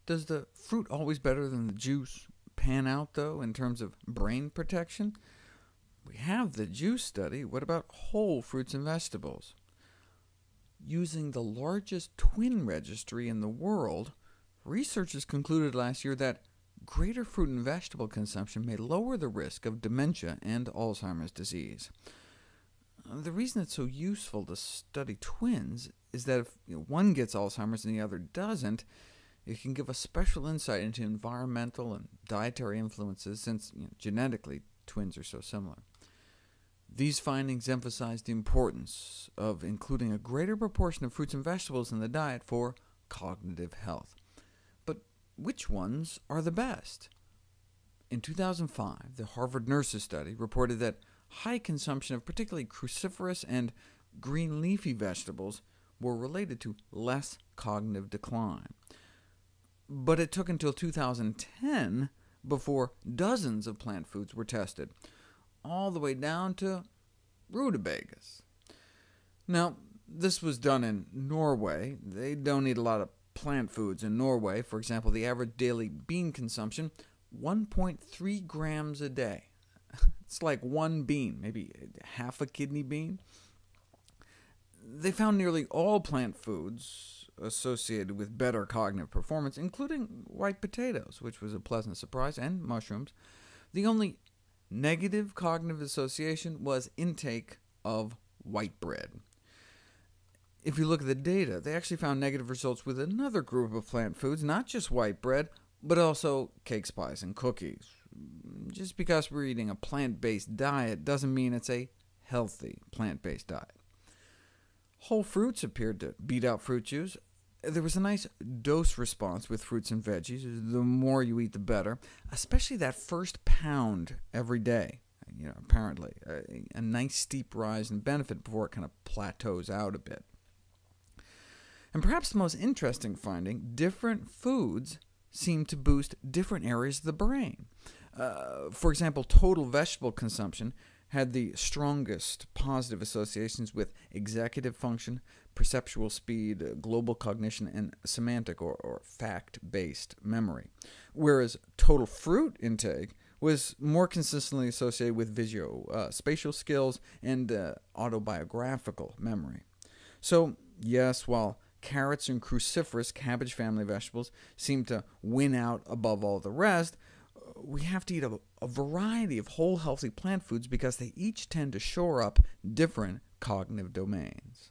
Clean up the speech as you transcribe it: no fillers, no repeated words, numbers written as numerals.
Does the fruit always better than the juice pan out, though, in terms of brain protection? We have the juice study. What about whole fruits and vegetables? Using the largest twin registry in the world, researchers concluded last year that greater fruit and vegetable consumption may lower the risk of dementia and Alzheimer's disease. The reason it's so useful to study twins is that if one gets Alzheimer's and the other doesn't, it can give us special insight into environmental and dietary influences, since genetically twins are so similar. These findings emphasize the importance of including a greater proportion of fruits and vegetables in the diet for cognitive health. But which ones are the best? In 2005, the Harvard Nurses Study reported that high consumption of particularly cruciferous and green leafy vegetables were related to less cognitive decline. But it took until 2010 before dozens of plant foods were tested, all the way down to rutabagas. Now, this was done in Norway. They don't eat a lot of plant foods in Norway. For example, the average daily bean consumption, 1.3 grams a day. It's like one bean, maybe half a kidney bean. They found nearly all plant foods associated with better cognitive performance, including white potatoes, which was a pleasant surprise, and mushrooms. The only negative cognitive association was intake of white bread. If you look at the data, they actually found negative results with another group of plant foods, not just white bread, but also cakes, pies, and cookies. Just because we're eating a plant-based diet doesn't mean it's a healthy plant-based diet. Whole fruits appeared to beat out fruit juice. There was a nice dose response with fruits and veggies. The more you eat, the better, especially that first pound every day. Apparently, a nice steep rise in benefit before it kind of plateaus out a bit. And perhaps the most interesting finding, different foods seem to boost different areas of the brain. For example, total vegetable consumption had the strongest positive associations with executive function, perceptual speed, global cognition, and semantic or fact-based memory, whereas total fruit intake was more consistently associated with visuospatial skills and autobiographical memory. So yes, while carrots and cruciferous cabbage family vegetables seem to win out above all the rest, we have to eat a variety of whole healthy plant foods because they each tend to shore up different cognitive domains.